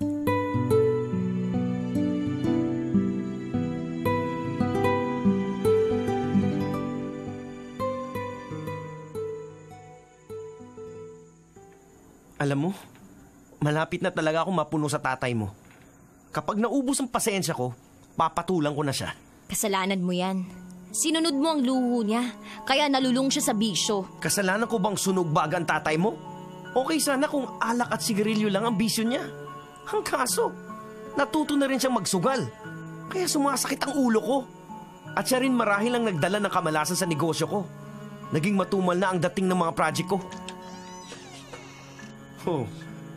Alam mo, malapit na talaga ako mapuno sa tatay mo. Kapag naubos ang pasensya ko, papatulang ko na siya. Kasalanan mo yan. Sinunod mo ang luho niya, kaya nalulung siya sa bisyo. Kasalanan ko bang sunog baga ang tatay mo? Okay sana kung alak at sigarilyo lang ang bisyo niya. Ang kaso, natuto na rin siyang magsugal. Kaya sumasakit ang ulo ko. At siya rin marahil ang nagdala ng kamalasan sa negosyo ko. Naging matumal na ang dating ng mga project ko. Oh,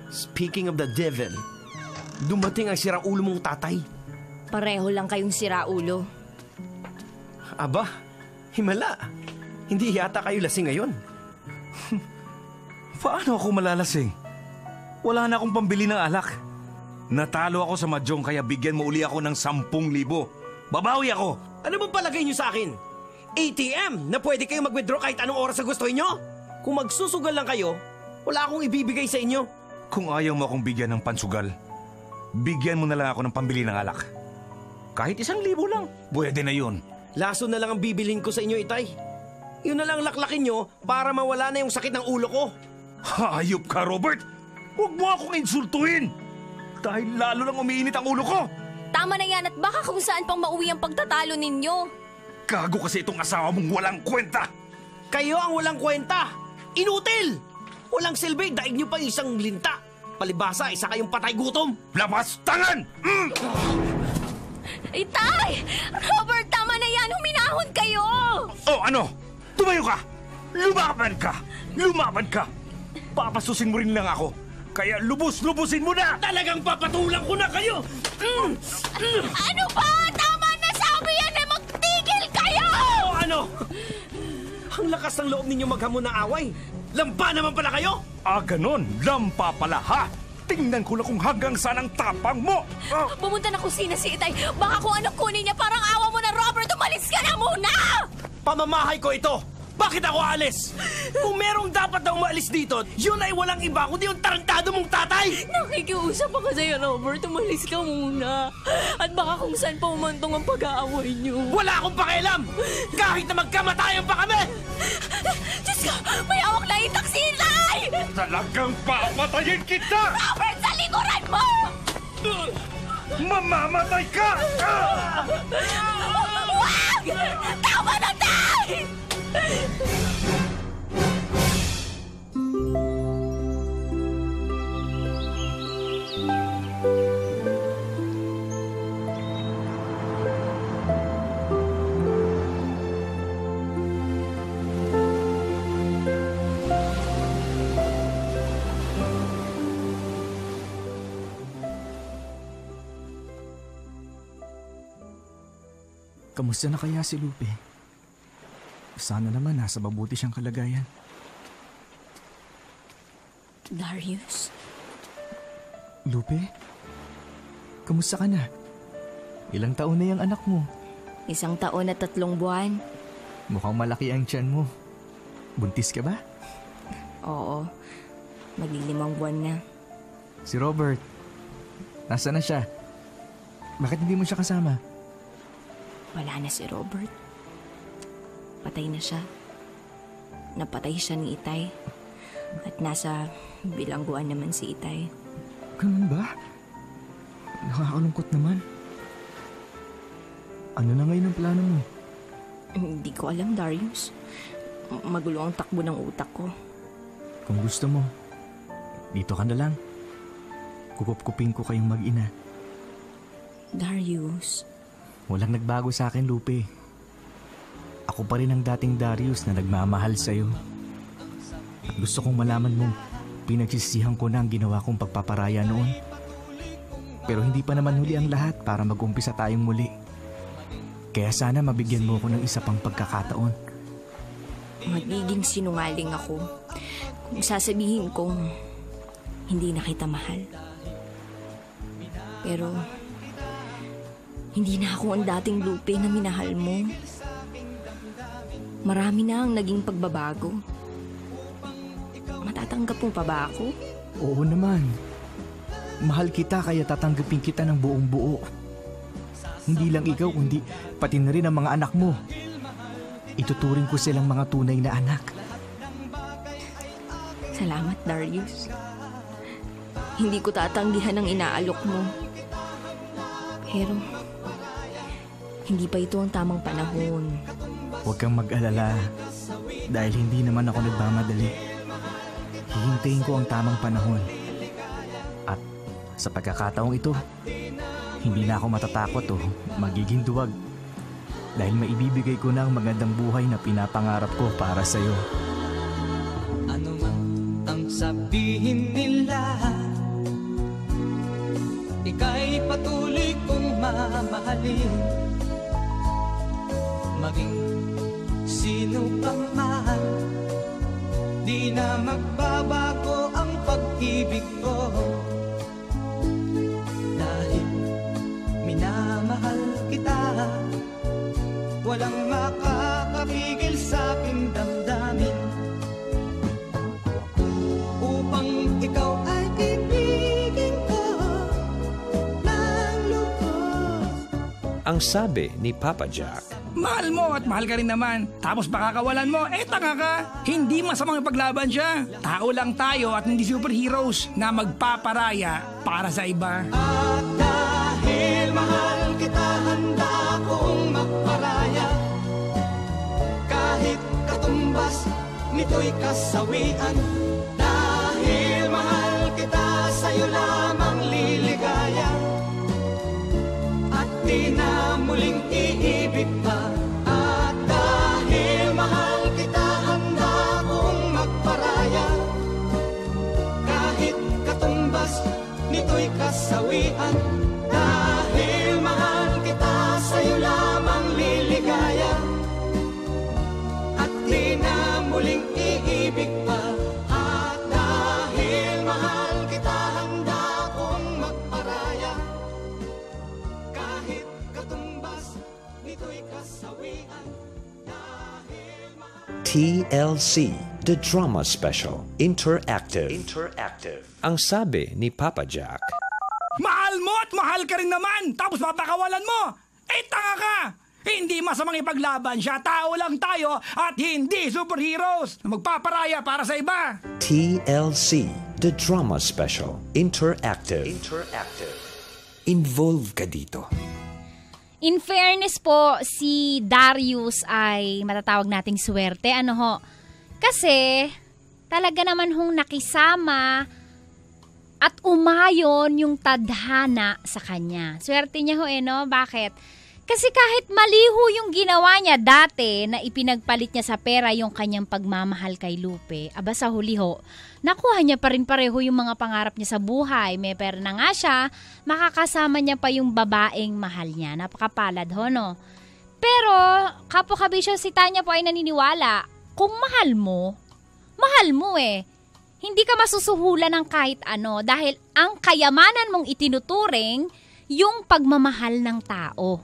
speaking of the devil, dumating ang siraulo mong tatay. Pareho lang kayong siraulo. Aba, himala. Hindi yata kayo lasing ngayon. Paano ako malalasing? Wala na akong pambili ng alak. Natalo ako sa mahjong kaya bigyan mo uli ako ng 10,000. Babawi ako. Ano bang palagay niyo sa akin? ATM na pwede kayo mag-withdraw kahit anong oras na gusto niyo? Kung magsusugal lang kayo, wala akong ibibigay sa inyo. Kung ayaw mo akong bigyan ng pansugal, bigyan mo na lang ako ng pambili ng alak. Kahit 1,000 lang, pwede na yun. Laso na lang ang bibilhin ko sa inyo, Itay. Yun na lang laklakin nyo para mawala na yung sakit ng ulo ko. Hayop ka, Robert! Huwag mo akong insultuhin! Dahil lalo lang umiinit ang ulo ko! Tama na yan at baka kung saan pang mauwi ang pagtatalo ninyo. Gago kasi itong asawa mong walang kwenta! Kayo ang walang kwenta! Inutil! Walang silbi, daig nyo pa isang linta. Palibasa, isa kayong patay gutom. Labas tangan! Itay! Robert, tama na yan! Huminahon kayo! Oh, ano? Tumayo ka! Lumaban ka! Lumaban ka! Papasusin mo rin lang ako. Kaya lubos-lubusin mo na! Talagang papatulang ko na kayo! Ano ba? Tama na sabi yan eh! Magtigil kayo! O ano? Ang lakas ng loob ninyo maghamon ng away. Lampa naman pala kayo? Ah, ganon. Lampa pala, ha? Tingnan ko na kung hanggang saan ang tapang mo. Pumunta na kusina si Itay. Baka kung ano kunin niya, parang awa mo na, Robert. Umalis ka na muna! Pamamahay ko ito. Bakit ako alis? Kung merong dapat na umalis dito, yun ay walang iba kundi yung tarantado mong tatay! Nakikiusap ako sa'yo, Robert. Umalis ka muna. At baka kung saan pa umantong ang pag-aaway niyo. Wala akong pakialam! Kahit na magkamatayan pa kami! Diyos ko! May awak na itak si Itay! Talagang papatayin kita! Robert, sa likuran mo! Mamamatay ka! Wag! Tama na, Tay! Kamusta na kaya si Lupe? Sana naman nasa mabuti siyang kalagayan. Darius? Lupe? Kamusta ka na? Ilang taon na yung anak mo? 1 taon at 3 buwan. Mukhang malaki ang tiyan mo. Buntis ka ba? Oo. Mag-5 buwan na. Si Robert. Nasaan na siya? Bakit hindi mo siya kasama? Wala na si Robert. Patay na siya. Napatay siya ni Itay. At nasa bilangguan naman si Itay. Ganun ba? Nakakalungkot naman. Ano na ngayon ang plano mo? Hindi ko alam, Darius. Magulo ang takbo ng utak ko. Kung gusto mo, Dito ka na lang. Kukup-kupin ko kayong mag-ina. Darius. Walang nagbago sa akin, Lupe. Ako pa rin ang dating Darius na nagmamahal sa'yo. At gusto kong malaman mong pinagsisihan ko na ang ginawa kong pagpaparaya noon. Pero hindi pa naman huli ang lahat para mag-umpisa tayong muli. Kaya sana mabigyan mo ko ng isa pang pagkakataon. Magiging sinungaling ako kung sasabihin kong hindi na kita mahal. Pero hindi na ako ang dating Lupe na minahal mo. Marami na ang naging pagbabago. Matatanggap mo pa ba ako? Oo naman. Mahal kita kaya tatanggapin kita ng buong buo. Hindi lang ikaw kundi pati na rin ang mga anak mo. Ituturing ko silang mga tunay na anak. Salamat, Darius. Hindi ko tatanggihan ang inaalok mo. Pero hindi pa ito ang tamang panahon. Huwag kang mag-alala dahil hindi naman ako nagmamadali. Hihintayin ko ang tamang panahon. At sa pagkakataong ito, hindi na ako matatakot o magiging duwag dahil maibibigay ko na ang magandang buhay na pinapangarap ko para sa'yo. Ano man ang sabihin nila, ika'y patuloy kong mamahalin. Maging sino pa man, di na magbabago ang pag-ibig ko. Dahil minamahal kita, walang makakapigil sa aking damdamin. Upang ikaw ay ibigin ko ng lubos. Ang sabi ni Papa Jack, Mahal mo at mahal ka rin naman. Tapos pakakawalan mo, tanga ka. Hindi masamang ipaglaban siya. Tao lang tayo at hindi superheroes na magpaparaya para sa iba. At dahil mahal kita, handa kong magparaya. Kahit katumbas nito'y kasawian. Dahil mahal kita, sa'yo lamang liligaya. At di na muling iibig pa. At dahil mahal kita, handa kong magparaya. Kahit katumbas nito'y kasawian. Dahil mahal kita, sa'yo lamang liligaya. At di na muling iibig pa. At dahil mahal kita, handa kong magparaya. Kahit katumbas nito'y kasawian. TLC, The Drama Special, Interactive. Ang sabi ni Papa Jack, Mahal mo at mahal ka rin naman. Tapos papakawalan mo, tanga ka. Hindi masamang ipaglaban siya. Tao lang tayo at hindi superheroes na magpaparaya para sa iba. TLC, The Drama Special, Interactive. Involve ka dito. In fairness po, si Darius ay matatawag nating swerte. Ano ho? Kasi talaga naman hong nakisama at umayon yung tadhana sa kanya. Swerte niya ho no? Bakit? Kasi kahit mali ho yung ginawa niya dati na ipinagpalit niya sa pera yung kanyang pagmamahal kay Lupe, aba sa huli ho, nakuha niya pa rin pareho yung mga pangarap niya sa buhay. May pera na nga siya, makakasama niya pa yung babaeng mahal niya. Napakapalad ho, no? Pero, Kapo Kabisyo, si Tanya po ay naniniwala, kung mahal mo Hindi ka masusuhulan ng kahit ano dahil ang kayamanan mong itinuturing yung pagmamahal ng tao.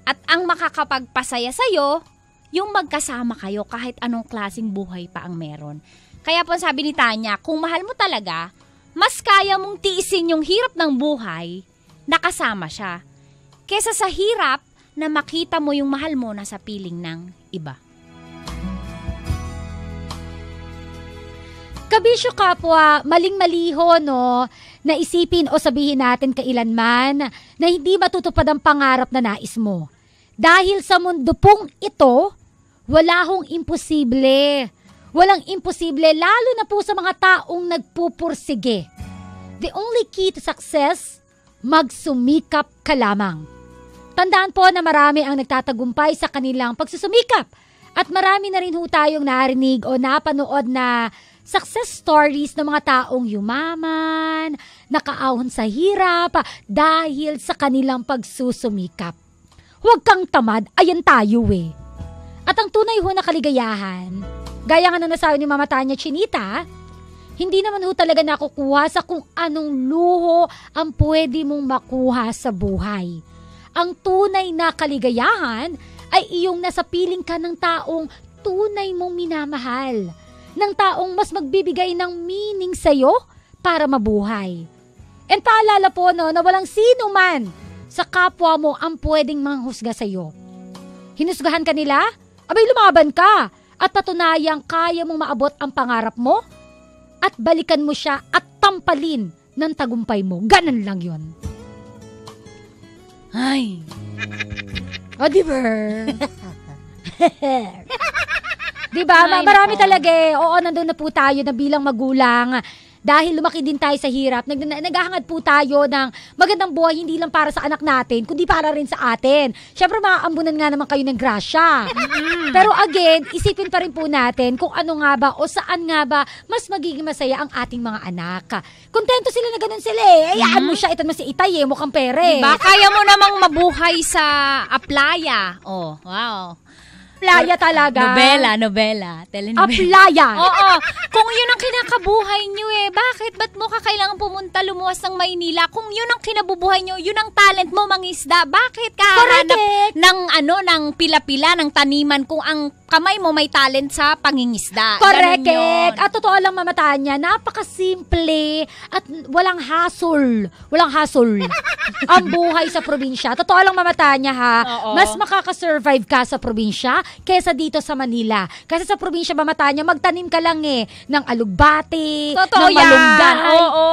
At ang makakapagpasaya sa'yo, yung magkasama kayo kahit anong klaseng buhay pa ang meron. Kaya po sabi ni Tanya, kung mahal mo talaga, mas kaya mong tiisin yung hirap ng buhay na kasama siya. Kesa sa hirap na makita mo yung mahal mo na sa piling ng iba. Kabisyo kapwa, maling-maliho, no? Naisipin o sabihin natin kailanman na hindi matutupad ang pangarap na nais mo. Dahil sa mundo pong ito, wala hong imposible. Walang imposible, lalo na po sa mga taong nagpupursige. The only key to success, magsumikap ka lamang. Tandaan po na marami ang nagtatagumpay sa kanilang pagsusumikap. At marami na rin ho tayong narinig o napanood na success stories ng mga taong yumaman, nakaahon sa hirap dahil sa kanilang pagsusumikap. Huwag kang tamad, ayan tayo eh. At ang tunay ho na kaligayahan, gaya nga na nasabi ni Mama Tanya Chinita, hindi naman ho talaga nakukuha sa kung anong luho ang pwede mong makuha sa buhay. Ang tunay na kaligayahan ay iyong nasa piling ka ng taong tunay mong minamahal, ng taong mas magbibigay ng meaning sa'yo para mabuhay. And paalala po na walang sino man sa kapwa mo ang pwedeng manghusga sa'yo. Hinusgahan ka nila? Abay lumaban ka at patunayang kaya mong maabot ang pangarap mo at balikan mo siya at tampalin ng tagumpay mo. Ganun lang yon. Ay. O, diba? Diba? Marami talaga eh. Oo, nandun na po tayo na bilang magulang. Dahil lumaki din tayo sa hirap, naghahangad po tayo ng magandang buhay hindi lang para sa anak natin, kundi para rin sa atin. Siyempre, maaambunan nga naman kayo ng grasya. Pero again, isipin pa rin po natin kung ano nga ba o saan nga ba mas magiging masaya ang ating mga anak. Kontento sila na ganun sila eh. Ayaan mo siya, itan mo si Itay eh, mukhang pere. Diba? Kaya mo namang mabuhay sa playa. Oh, wow. Playa talaga. Nobela. Playa. Oo. Kung yun ang kinakabuhay nyo eh, bakit? Ba't mo kailangan pumunta lumuwas ng Maynila? Kung yun ang kinabubuhay nyo, yun ang talent mo, mangisda. Bakit ka hanap ng pila-pila, ng taniman kung ang kamay mo may talent sa pangingisda? Correct. At totoo lang, Mama Tanya, napakasimple at walang hassle. Walang hassle ang buhay sa probinsya. Totoo lang, Mama Tanya, ha? Oo. Mas makakasurvive ka sa probinsya kesa dito sa Manila. Kasi sa probinsya, Mama Tanya, magtanim ka lang eh ng alugbati, totoo ng malunggay. Oo.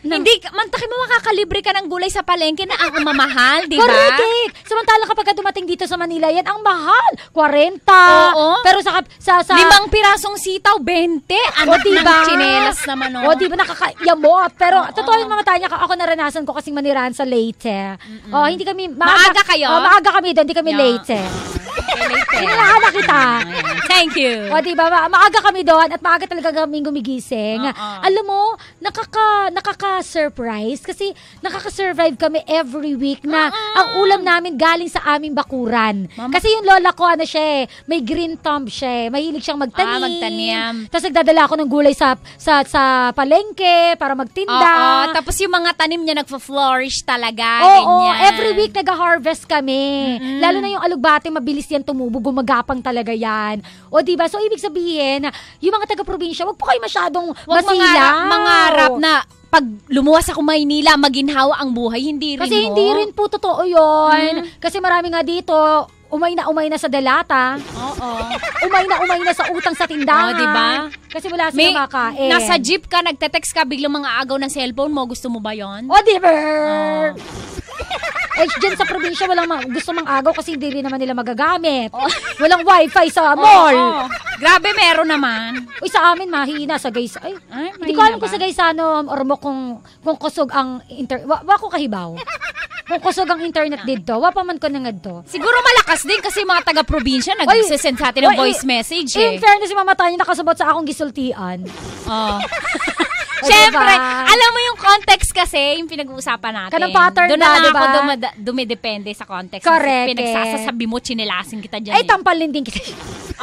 Hindi, mantakin mo makakalibre ka ng gulay sa palengke na ang mamahal, di ba? Correct. Samantalang kapag dumating dito sa Manila, yan ang mahal. 40. Oo. Pero sa 5 pirasong sitaw, 20. Anak diba? ng tsinelas naman. O, diba nakakayamot. Pero totoo yung Mga Tanya, ako naranasan ko kasing manirahan sa Leyte. O, hindi kami... Maaga kayo? O, maaga kami doon, hindi kami Leyte. Hinalahan na kita. Thank you. O, diba? Maaga kami doon at maaga talaga kami gumigising. Alam mo, nakaka-surprise kasi nakaka-survive kami every week na ang ulam namin galing sa aming bakuran. Kasi yung lola ko, may green thumb siya. Mahilig siyang magtanim. Tapos nagdadala ako ng gulay sa palengke para magtinda. Tapos yung mga tanim niya nagfa-flourish talaga. Oo, every week nag-harvest kami. Lalo na yung alugbate, mabilis yan tumubo, gumagapang talaga yan. O diba? So ibig sabihin, yung mga taga-probinsya, wag po kayo masyadong masilaw. Mangarap na pag lumuwas ako Maynila, maginhawa ang buhay. Hindi rin kasi hindi rin po totoo yun. Kasi marami nga dito, umay na sa delata. Oo. Umay na sa utang sa tindahan. Diba? Kasi wala silang makain. Nasa jeep ka, nagte-text ka, biglang mga agaw ng cellphone mo. Gusto mo ba yon? Diba? Dyan sa probinsya, walang gusto mang agaw kasi hindi rin naman nila magagamit. Walang wifi sa mall. Grabe, meron naman. Uy, sa amin, mahina sa guys. Hindi ko alam kung sa guys or mo kung kusog ang internet. Wako kahibaw. Kung kusog ang internet dito, wapaman ko na nga to. Siguro malakas din kasi mga taga-probinsya nag-send sa atin ng voice message eh. In fairness, si Mama Tanya nakasabot sa akong gisultian. Siyempre, alam mo yung context kasi, yung pinag-uusapan natin. Kanang pattern doon na, lang diba? ako dumidepende sa context. Correct. Pinagsasabi mo, chinelasin kita dyan. Ay, tampalin din kita.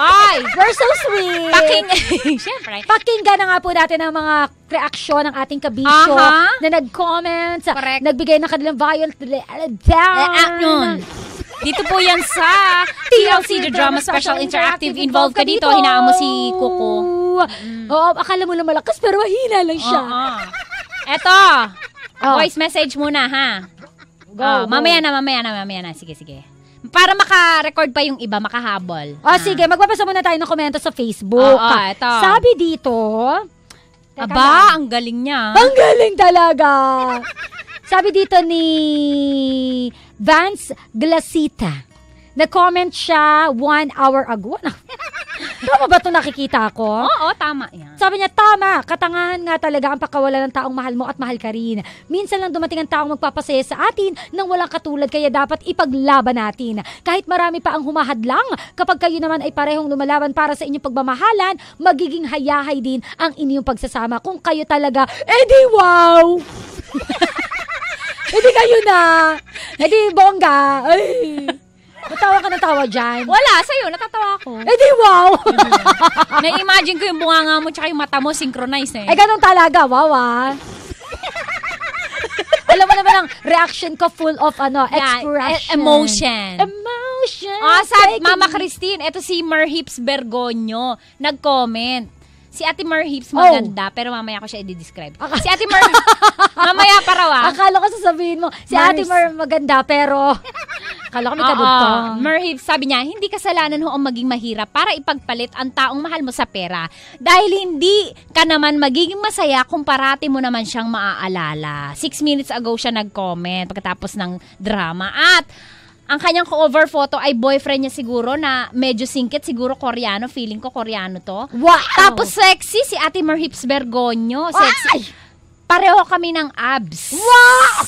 Ay! We're so sweet. Siyempre. Pakinggan na nga po natin ang mga reaksyon ng ating kabisyo na nag-comment, nagbigay ng kanilang violent down. Dito po yan sa TLC, The Drama Special Interactive. Involved ka dito. Hinaan mo si Kuko. Oo, akala mo lang malakas pero mahina lang siya. Eto. Voice message muna, ha? Go. Mamaya na. Sige. Para maka-record pa yung iba, makahabol. Sige. Magbabasa muna tayo ng komento sa Facebook. Eto. Sabi dito... ang galing niya. Ang galing talaga. Sabi dito ni Vance Glasita. Nag-comment siya 1 hour ago. Tama ba ito nakikita ko? Oo, tama yan. Sabi niya, tama. Katangahan nga talaga ang pagkawalan ng taong mahal mo at mahal ka rin. Minsan lang dumating ang taong magpapasaya sa atin nang walang katulad, kaya dapat ipaglaban natin. Kahit marami pa ang humahadlang, kapag kayo naman ay parehong lumalaban para sa inyong pagmamahalan, magiging hayahay din ang inyong pagsasama. Kung kayo talaga, edi wow! Edi kayo na! Edi bongga! Ay! Natawa ka na tawa dyan. Wala, sa'yo, natatawa ako. Edi wow! Na-imagine ko yung bunganga mo tsaka yung mata mo synchronize eh. Ay, ganun talaga, wow Alam mo naman ang reaction ko full of expression. Emotion. Emotion. Sabi, Mama Christine, eto si Merhips Bergonyo, nag-comment. Si Ate Merhips maganda, pero mamaya ko siya i-describe. Si Ate Merhips, mamaya pa raw Akala ko sasabihin mo, si Ate Mer maganda, pero akala ko may kadugtong. Merhips, sabi niya, hindi kasalanan ho ang maging mahirap para ipagpalit ang taong mahal mo sa pera. Dahil hindi ka naman magiging masaya kung parati mo naman siyang maaalala. 6 minutes ago siya nag-comment pagkatapos ng drama. At ang kanyang cover photo ay boyfriend niya siguro na medyo singkit, siguro Koreano. Feeling ko Koreano to. Wow! Tapos sexy si Ate Merhips Bergonyo. Sexy. Pareho kami ng abs. Wow!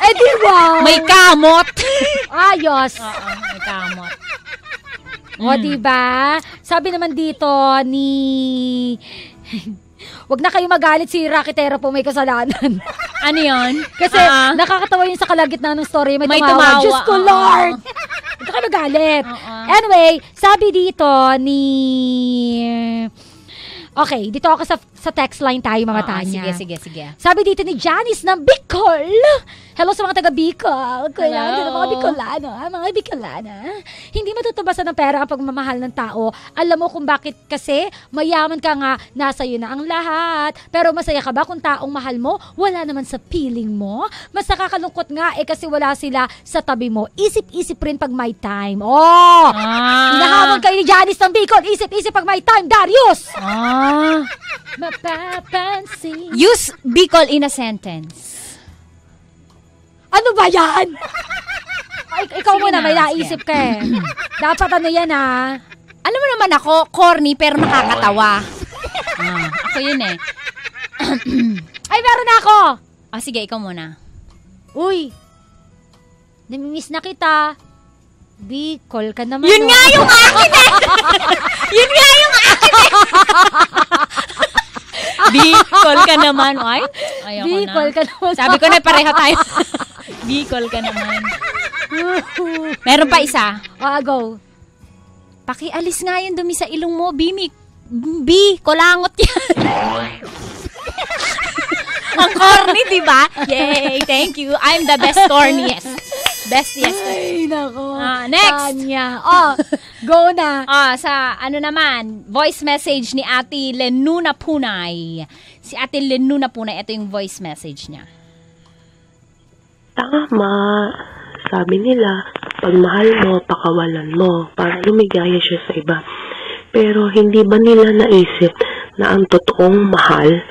Di wow! May kamot. Ayos. Oo, may kamot. O, diba? Sabi naman dito ni... Wag na kayo magalit, si Rakitera po may kasalanan. Ano yun? Kasi nakakatawa yun sa kalagitnaan ng story. May tumawa. tumawa. Diyos ko, Lord! Huwag kayo magalit. Anyway, sabi dito ni... Okay, dito ako sa text line tayo, Mama Tanya. Sige. Sabi dito ni Janice ng Bicol. Hello sa mga taga Bicol. Kailangan din ng mga Bicolano. Mga Bicolana. Hindi matutubasan ng pera ang pagmamahal ng tao. Alam mo kung bakit kasi mayaman ka nga, nasa iyo na ang lahat. Pero masaya ka ba kung taong mahal mo wala naman sa piling mo? Mas nakakalungkot nga kasi wala sila sa tabi mo. Isip-isip rin pag may time. Hinahabol kayo ni Janice ng Bicol. Isip-isip pag may time, Darius! Mapapansin. Use Bicol in a sentence. Ano ba yan? Ikaw muna, may naisip ka eh. Dapat ano yan Alam mo naman ako, corny pero nakakatawa. Ako yun eh. Ay, meron na ako! Sige, ikaw muna. Uy, namimiss na kita. Bicol ka naman. Yun nga yung akin eh! Yun nga yung akin eh! Bicol ka naman. Ay, ayoko Bicol na. ka naman. Sabi ko na pareha tayo. Bicol ka naman. Meron pa isa. Go. Pakialis nga yung dumi sa ilong mo, kulangot yan. Ang corny, di ba? Yay, thank you. I'm the best corniest. Best yes. Ay, nako. Next. Tanya. Go na. Sa naman, voice message ni Ate Lenuna Punay. Si Ate Lenuna Punay, ito yung voice message niya. Tama. Sabi nila, pag mahal mo, pakawalan mo para lumigaya siya sa iba. Pero hindi ba nila naisip na ang totoong mahal,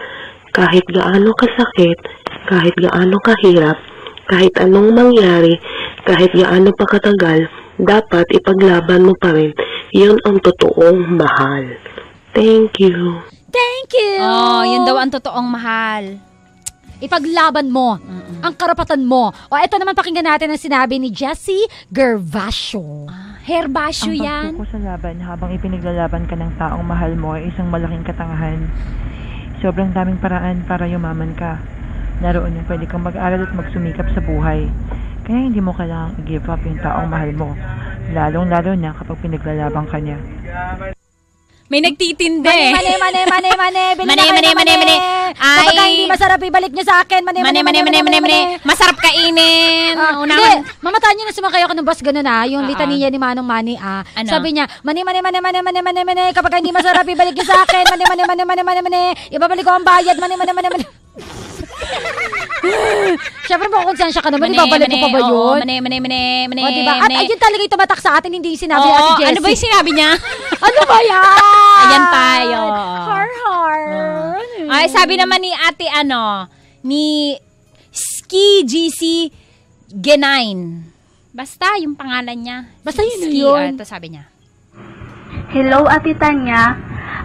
kahit gaano kasakit, kahit gaano kahirap, kahit anong mangyari, kahit gaano pa katagal, dapat ipaglaban mo pa rin. Yun ang totoong mahal. Thank you. Thank you. Yun daw ang totoong mahal. Ipaglaban mo ang karapatan mo. Ito naman pakinggan natin ang sinabi ni Jessie Gervasio. Herbasio yan. yan. Ang pagsuko sa laban habang ipinaglalaban ka ng taong mahal mo ay isang malaking katangahan. Sobrang daming paraan para yumaman ka. Naroon yung pwede kang mag-aral at magsumikap sa buhay. Kaya hindi mo kailangang i-give up yung taong mahal mo. Lalong-lalo na kapag pinaglalaban ka niya. May nagtitindi. Mane. Kapag hindi masarap, ibalik niyo sa akin. Mane. Masarap kainin. Hindi, mamataan niyo na sumakay ako ng bus ganun yung litanya ni Manong Mani Ano? Sabi niya, mane. Kapag hindi masarap, ibalik niyo sa akin. Mane. Ibabalik ko ang bayad. Mane. Siyempre mo kung saan siya ka naman, ibabalik mo pa ba yun? Mane. Diba? At ayun talaga yung tumatak sa atin, hindi yung sinabi ni Ate Jessie. Ano ba yung sinabi niya? Ano ba yan? Ayan tayo. Har. Ay, sabi naman ni Ate ni Ski GC Genain. Basta yung pangalan niya. Basta yun. Ito sabi niya. Hello, Ate Tanya.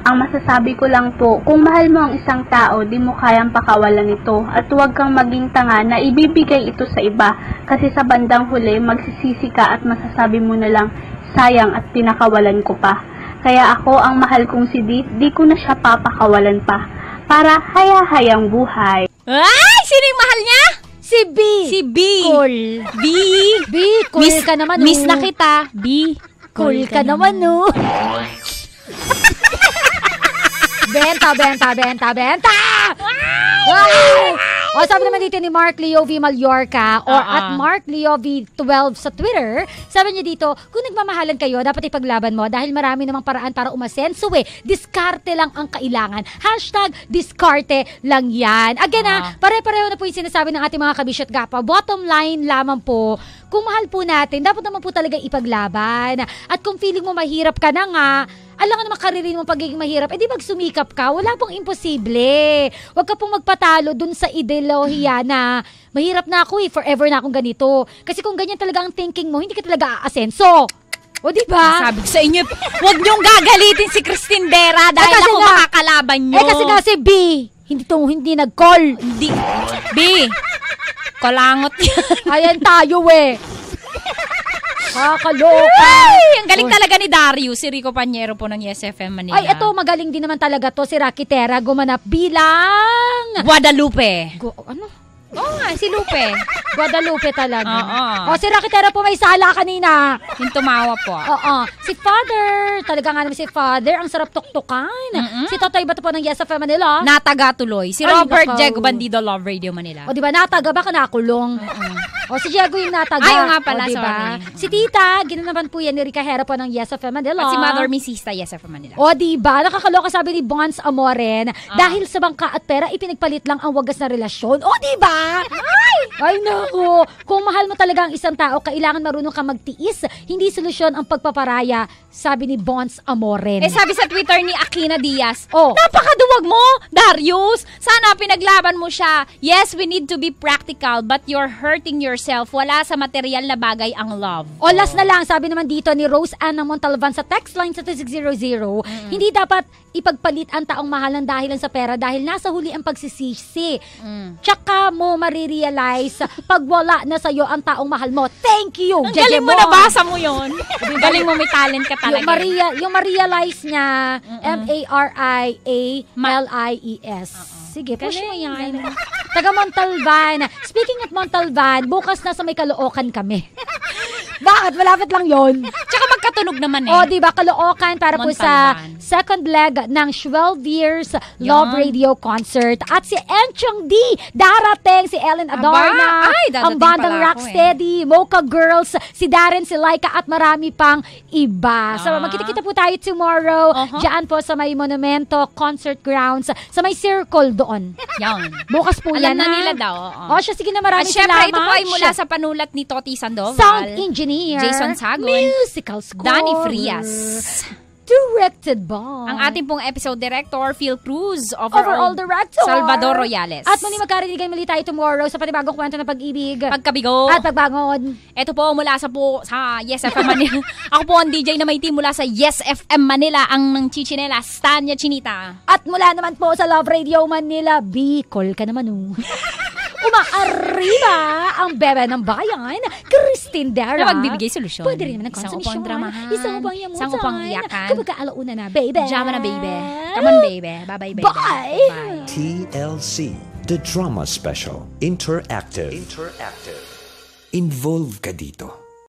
Ang masasabi ko lang po, kung mahal mo ang isang tao, di mo kayang pakawalan ito at huwag kang maging tanga na ibibigay ito sa iba kasi sa bandang huli, magsisisi ka at masasabi mo na lang, sayang at pinakawalan ko pa. Kaya ako, ang mahal kong si di ko na siya papakawalan pa para haya-hayang buhay. Ay! Sino yung mahal niya? Si B. Si B. Cool. B. B, cool ka naman. Miss na kita. B. Cool ka naman, no? Benta! O, sabi naman dito ni Mark Leo V. Mallorca or at Mark Leo V12 sa Twitter, sabi niya dito, kung nagmamahalan kayo, dapat ipaglaban mo dahil marami namang paraan para umasenso diskarte lang ang kailangan. #diskarte lang yan. Again pare-pareho na po yung sinasabi ng ating mga kabisyo at gapa. Bottom line lamang po, kung mahal po natin, dapat naman po talaga ipaglaban. At kung feeling mo mahirap ka na nga, alam ka naman karirin mo pagiging mahirap, di magsumikap ka. Wala pong imposible. Huwag ka pong magpatalo dun sa ideolohiya na mahirap na ako forever na akong ganito. Kasi kung ganyan talaga ang thinking mo, hindi ka talaga aasenso. O diba? Sabi ko sa inyo, huwag niyong gagalitin si Christine Dera dahil ako makakalaban niyo. Kasi nga si B, hindi nag-call. Hindi. B, kalangot yan. Ayan tayo Kakaloka. Ay, ang galing talaga ni Darius, si Rico Panyero po ng Yes FM Manila. Ay, ito, magaling din naman talaga to si Rocky Terra, gumanap bilang Guadalupe. Ano? Oo nga, si Lupe. Guadalupe talaga. Oo. O, si Rocky Terra po may sala kanina. Yung tumawa po. Oo. Si Father, talaga nga naman si Father, ang sarap tuktukan. Si Totoy Bato po ng Yes FM Manila. Nataga tuloy. Si Robert Diego Bandido, Love Radio Manila. O, diba, nataga, baka nakulong. O, si Diego yung nataga. Ay, nga pala, o, diba? sorry. Si Tita, ginanaman po yan ni Rica Hera po ng Yes FM Manila. At si Mother Misista, Yes FM Manila. O, diba, nakakaloka sabi ni Bonds Amoren, dahil sa bangka at pera, ipinagpalit lang ang wagas na relasyon. O, diba? Ay, naku. Kung mahal mo talaga ang isang tao, kailangan marunong ka magtiis. Hindi solusyon ang pagpaparaya, sabi ni Bonds Amoren. Sabi sa Twitter ni Akina Diaz, napakaduwag mo, Darius. Sana pinaglaban mo siya. Yes, we need to be practical, but you're hurting yourself. Wala sa material na bagay ang love. O, last na lang, sabi naman dito ni Rose Anna Montalvan sa text line sa 2600, hindi dapat ipagpalit ang taong mahalan dahilan sa pera dahil nasa huli ang pagsisisi. Tsaka mo marirealize pag wala na sa'yo ang taong mahal mo. Thank you, ang galing mo, nabasa mo yun. Galing mo, may talent ka talaga. Yung ma-realize niya, M-A-R-I-A-L-I-E-S. Sige, push mo yan. Taga Montalban. Speaking of Montalban, bukas nasa may Caloocan kami. Bakit? Malapit lang yon. Tsaka magkatunog naman O, diba? Caloocan para po sa second leg ng 12 Years Love Radio Concert. At si Enchong D, darating si Ellen Adorna, ang bandang Rocksteady, Mocha Girls, si Darren, si Laika, at marami pang iba. So, magkita-kita po tayo tomorrow. Diyan po sa may Monumento Concert Grounds, sa may Circle doon. Yan. Bukas po alam yan. na nila daw. O, siya, sige na, maraming salamat. At syempre, ito po ay mula Siya. sa panulat ni Toti Sandoval. Sound engineer, Jason Sagon, musical score, Danny Frias, directed by ang ating pong episode director, Phil Cruz, overall director, Salvador Royales. At muli magkarinigan muli tayo tomorrow sa panibagong kwento ng pag-ibig, pagkabigo, at pagbangon. Ito po mula sa Yes FM Manila. Ako po ang DJ na may team mula sa Yes FM Manila, ang nang chichinela, Stanya Chinita. At mula naman po sa Love Radio Manila, Bicol ka naman umaarriba ang bebe ng bayan, Christine Dera. Na magbibigay solusyon. Pwede rin naman ng konsumisyon. Isang upang yamutan. Isang upang iyakan. Kapag alauna na, baby. Jama na, baby. Come on, baby. Bye-bye, baby. Bye! TLC, the drama special, interactive. Involve ka dito.